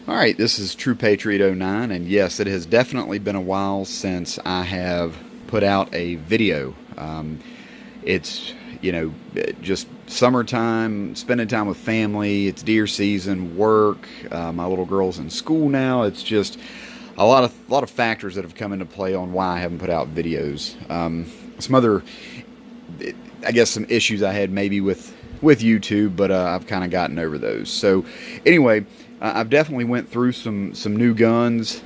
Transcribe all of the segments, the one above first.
All right, this is True Patriot '09, and yes, it has definitely been a while since I have put out a video. It's, just summertime, spending time with family, it's deer season, work, my little girl's in school now. It's just a lot of factors that have come into play on why I haven't put out videos. Some other, I guess, some issues I had maybe with YouTube, but I've kind of gotten over those. So anyway, I've definitely went through some new guns,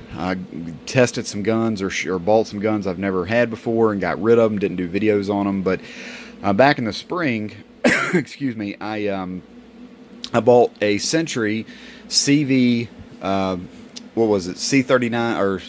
tested some guns or bought some guns I've never had before and got rid of them, didn't do videos on them. But back in the spring, excuse me, I bought a Century CV, what was it, C39 or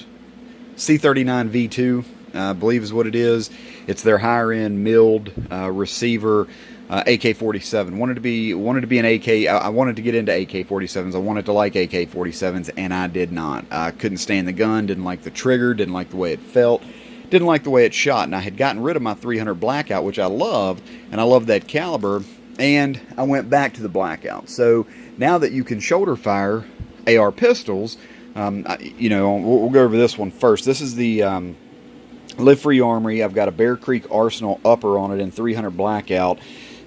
C39 V2, I believe is what it is. It's their higher end milled receiver. AK-47 wanted to be an AK. I wanted to get into AK-47s. I wanted to like AK-47s, and I did not. I couldn't stand the gun. Didn't like the trigger. Didn't like the way it felt. Didn't like the way it shot. And I had gotten rid of my 300 Blackout, which I loved, and I loved that caliber. And I went back to the Blackout. So now that you can shoulder fire AR pistols, we'll go over this one first. This is the Live Free Armory. I've got a Bear Creek Arsenal upper on it in 300 Blackout,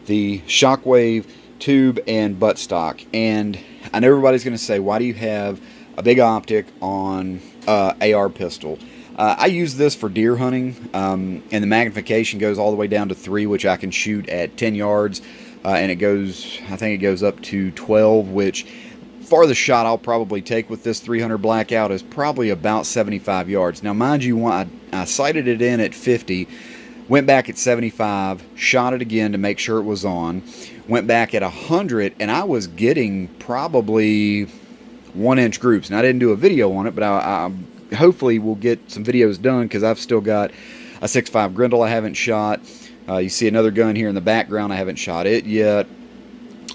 the Shockwave tube and buttstock. And I know everybody's going to say, why do you have a big optic on AR pistol? I use this for deer hunting, and the magnification goes all the way down to 3, which I can shoot at 10 yards, and I think it goes up to 12, which farthest shot I'll probably take with this 300 Blackout is probably about 75 yards. Now, mind you, I sighted it in at 50, went back at 75, shot it again to make sure it was on, went back at 100, and I was getting probably 1-inch groups. And I didn't do a video on it, but I hopefully will get some videos done, because I've still got a 6.5 Grendel I haven't shot. You see another gun here in the background. I haven't shot it yet,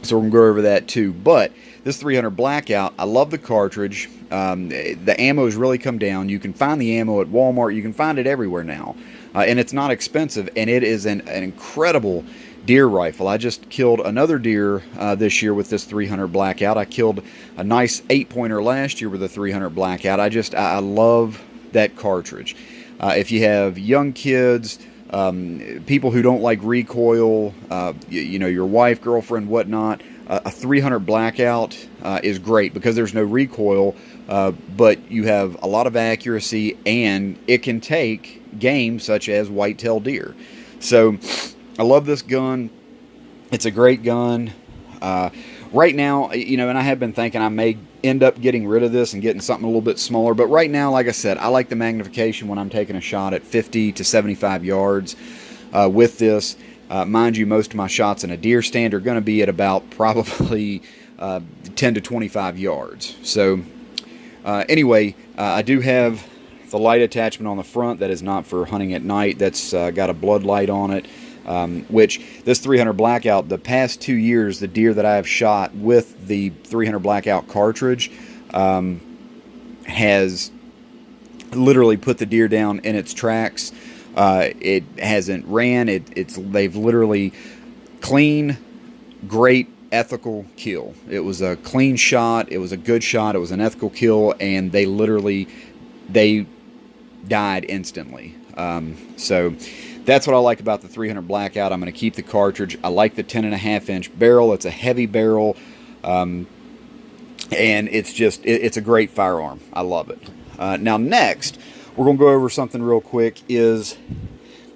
so we're going to go over that too. But this 300 Blackout, I love the cartridge. The ammo's really come down. You can find the ammo at Walmart. You can find it everywhere now. And it's not expensive, and it is an incredible deer rifle. I just killed another deer this year with this 300 Blackout. I killed a nice 8-pointer last year with a 300 Blackout. I love that cartridge. If you have young kids, people who don't like recoil, your wife, girlfriend, whatnot, a 300 Blackout is great because there's no recoil, but you have a lot of accuracy, and it can take game such as whitetail deer. So I love this gun. It's a great gun. Right now, and I have been thinking I may end up getting rid of this and getting something a little bit smaller, but right now, like I said, I like the magnification when I'm taking a shot at 50 to 75 yards with this. Mind you, most of my shots in a deer stand are going to be at about probably 10 to 25 yards. So anyway, I do have the light attachment on the front that is not for hunting at night. That's got a blood light on it, which this 300 Blackout, the past 2 years, the deer that I have shot with the 300 Blackout cartridge has literally put the deer down in its tracks. It hasn't ran. They've literally clean, great, ethical kill. It was a clean shot. It was a good shot. It was an ethical kill, and they died instantly. So that's what I like about the 300 Blackout. I'm going to keep the cartridge. I like the 10.5-inch barrel. It's a heavy barrel, and it's a great firearm. I love it. Now next, we're going to go over something real quick, is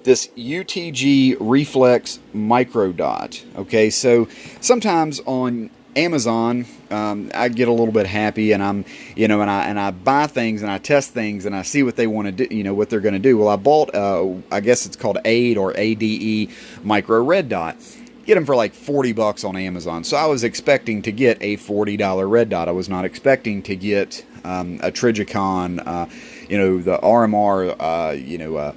this UTG Reflex Micro Dot. Okay, so sometimes on Amazon, I get a little bit happy, and I buy things and I test things and I see what they want to do, what they're going to do. Well, I bought, I guess it's called AID or ADE Micro Red Dot. Get them for like $40 on Amazon. So I was expecting to get a $40 red dot. I was not expecting to get a Trigicon, the RMR,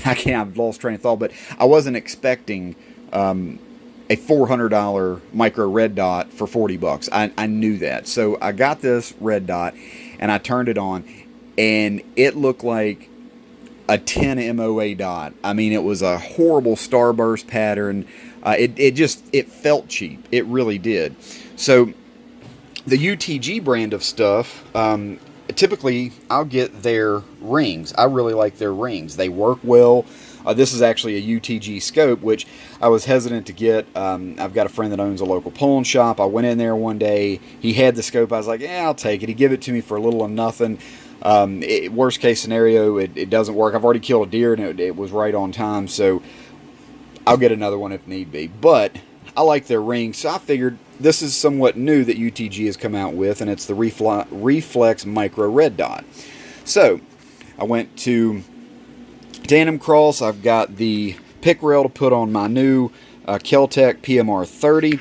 I've lost train of thought, but I wasn't expecting a $400 micro red dot for $40. I knew that. So I got this red dot and I turned it on, and it looked like a 10 MOA dot. I mean, it was a horrible starburst pattern. It felt cheap. It really did. So The UTG brand of stuff, typically I'll get their rings. I really like their rings. They work well. This is actually a UTG scope, which I was hesitant to get. I've got a friend that owns a local pawn shop. I went in there one day. He had the scope. I was like, yeah, I'll take it. He gave it to me for a little or nothing. Worst case scenario, it doesn't work. I've already killed a deer, and it was right on time, so I'll get another one if need be. But I like their rings, so I figured this is somewhat new that UTG has come out with, and it's the Reflex Micro Red Dot. So I went to Tandem Cross. I've got the pick rail to put on my new Kel-Tec PMR 30.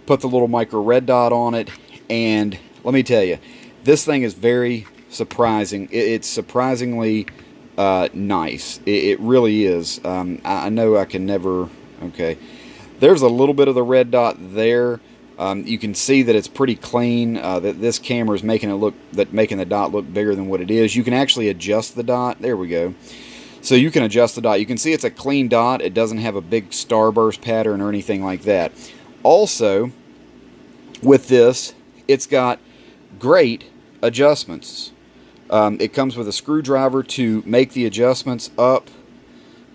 Put the little micro red dot on it, and let me tell you, this thing is very surprising. It's surprisingly nice. It really is. I know I can never... Okay. There's a little bit of the red dot there. You can see that it's pretty clean. That this camera is making the dot look bigger than what it is. You can actually adjust the dot. There we go. So you can adjust the dot. You can see it's a clean dot. It doesn't have a big starburst pattern or anything like that. Also, with this, it's got great adjustments. It comes with a screwdriver to make the adjustments up,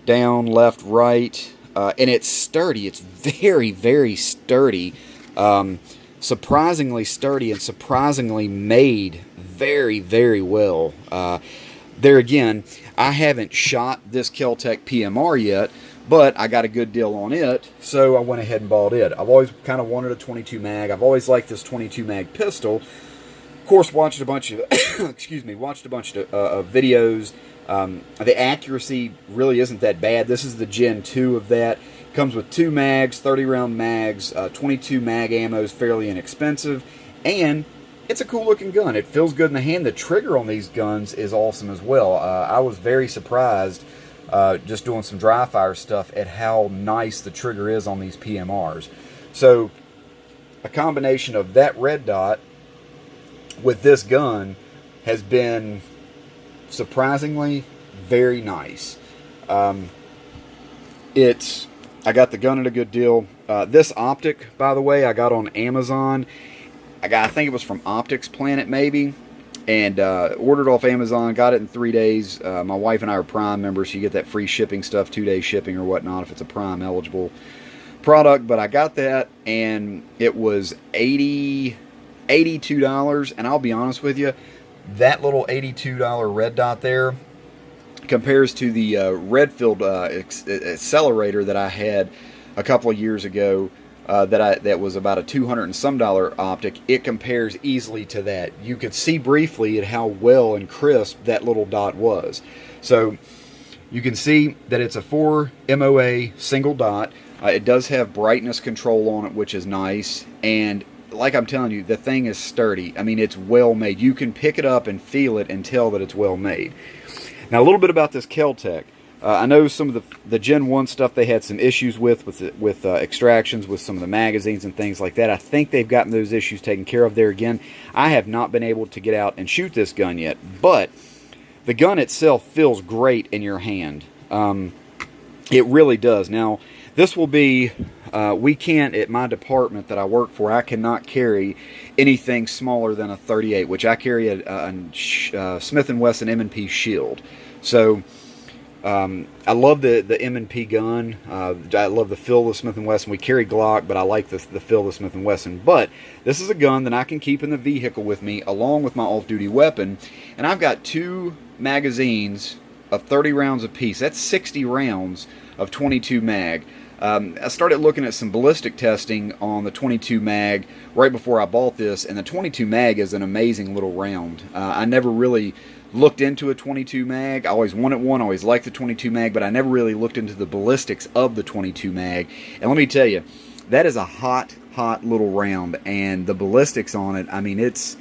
down, left, right. And it's sturdy. It's very, very sturdy. Surprisingly sturdy and surprisingly made very, very well. There again, I haven't shot this Kel-Tec PMR yet, but I got a good deal on it, so I went ahead and bought it. I've always kind of wanted a 22 mag. I've always liked this 22 mag pistol. Of course, watched a bunch of videos. The accuracy really isn't that bad. This is the Gen 2 of that. Comes with 2 mags, 30 round mags. 22 mag ammo is fairly inexpensive, and it's a cool looking gun. It feels good in the hand. The trigger on these guns is awesome as well. I was very surprised just doing some dry fire stuff at how nice the trigger is on these PMRs. So a combination of that red dot with this gun has been surprisingly very nice. I got the gun at a good deal. This optic, by the way, I got on Amazon. I think it was from Optics Planet maybe, and ordered off Amazon, got it in 3 days. My wife and I are Prime members, so you get that free shipping stuff, 2-day shipping or whatnot if it's a Prime eligible product. But I got that, and it was $82, and I'll be honest with you, that little $82 red dot there compares to the Redfield accelerator that I had a couple of years ago. That was about a $200 and some optic. It compares easily to that. You could see briefly at how well and crisp that little dot was. So you can see that it's a 4 MOA single dot. It does have brightness control on it, which is nice. And like I'm telling you, the thing is sturdy. I mean, it's well made. You can pick it up and feel it and tell that it's well made. Now, a little bit about this Kel-Tec. I know some of the Gen 1 stuff they had some issues with extractions, with some of the magazines and things like that. I think they've gotten those issues taken care of there again. I have not been able to get out and shoot this gun yet, but the gun itself feels great in your hand. It really does. Now, this will be, we can't, at my department that I work for, I cannot carry anything smaller than a 38, which I carry a Smith & Wesson M&P Shield. So I love the M&P gun. I love the feel of the Smith & Wesson. We carry Glock, but I like the feel of the Smith & Wesson. But this is a gun that I can keep in the vehicle with me along with my off-duty weapon. And I've got 2 magazines of 30 rounds apiece. That's 60 rounds of 22 mag. I started looking at some ballistic testing on the 22 mag right before I bought this, and the 22 mag is an amazing little round. I never really looked into a 22 mag. I always wanted one, always liked the 22 mag, but I never really looked into the ballistics of the 22 mag. And let me tell you, that is a hot little round, and the ballistics on it, I mean, it's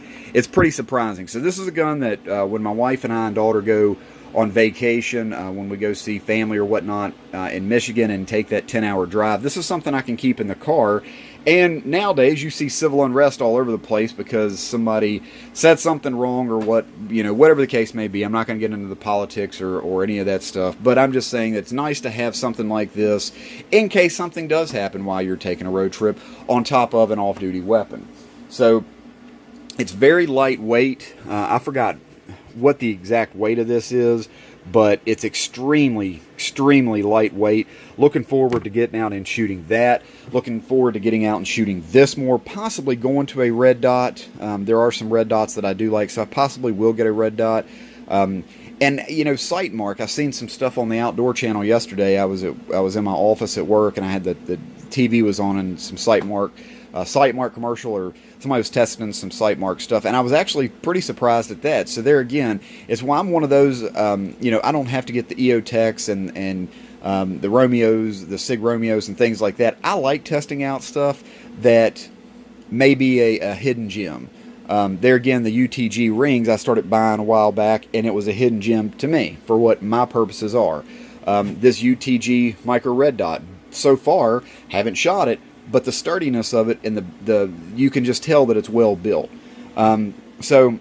pretty surprising. So this is a gun that when my wife and I and daughter go on vacation, when we go see family or whatnot in Michigan and take that 10-hour drive, this is something I can keep in the car. And nowadays you see civil unrest all over the place because somebody said something wrong or whatever the case may be. I'm not going to get into the politics or any of that stuff, but I'm just saying it's nice to have something like this in case something does happen while you're taking a road trip on top of an off-duty weapon. So It's very lightweight. I forgot what the exact weight of this is, but it's extremely, extremely lightweight. Looking forward to getting out and shooting that. Looking forward to getting out and shooting this more, possibly going to a red dot. There are some red dots that I do like, so I possibly will get a red dot. And you know, Sight Mark, I seen some stuff on the Outdoor Channel yesterday. I was in my office at work, and I had the TV was on, and some Sight Mark commercial, or somebody was testing some Sight Mark stuff, and I was actually pretty surprised at that. So there again, it's why I'm one of those. You know, I don't have to get the EOTechs and the Romeos, the Sig Romeos, and things like that. I like testing out stuff that may be a hidden gem. There again, the UTG rings I started buying a while back, and it was a hidden gem to me for what my purposes are. This UTG micro red dot, so far, haven't shot it, but the sturdiness of it and the you can just tell that it's well built. So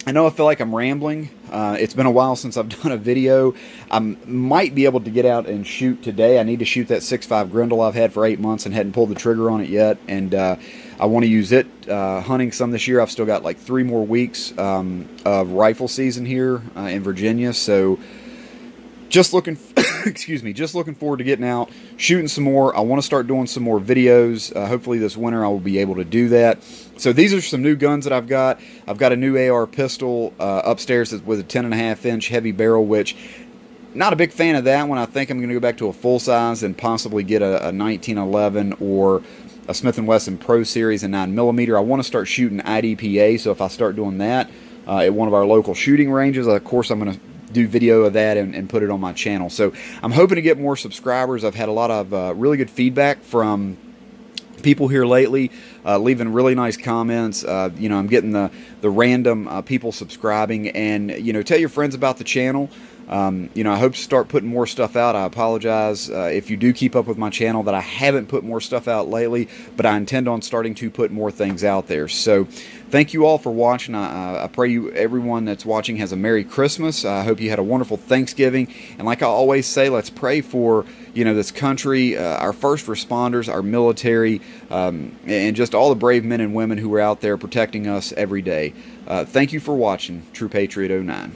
I know I feel like I'm rambling. It's been a while since I've done a video. I might be able to get out and shoot today. I need to shoot that 6.5 Grendel I've had for 8 months and hadn't pulled the trigger on it yet. And I want to use it hunting some this year. I've still got like 3 more weeks of rifle season here in Virginia. So just looking, excuse me, just looking forward to getting out, shooting some more. I want to start doing some more videos. Hopefully this winter I will be able to do that. So these are some new guns that I've got. I've got a new AR pistol upstairs with a 10.5-inch heavy barrel, which not a big fan of that one. I think I'm going to go back to a full size and possibly get a 1911 or a Smith & Wesson Pro Series and 9mm. I want to start shooting IDPA, so if I start doing that at one of our local shooting ranges, of course I'm going to do video of that and put it on my channel. So I'm hoping to get more subscribers. I've had a lot of really good feedback from people here lately, leaving really nice comments. You know, I'm getting the random people subscribing, and you know, tell your friends about the channel. You know, I hope to start putting more stuff out. I apologize if you do keep up with my channel that I haven't put more stuff out lately, but I intend on starting to put more things out there. So thank you all for watching. I pray everyone that's watching has a Merry Christmas. I hope you had a wonderful Thanksgiving. And like I always say, let's pray for, you know, this country, our first responders, our military, and just all the brave men and women who are out there protecting us every day. Thank you for watching True Patriot 09.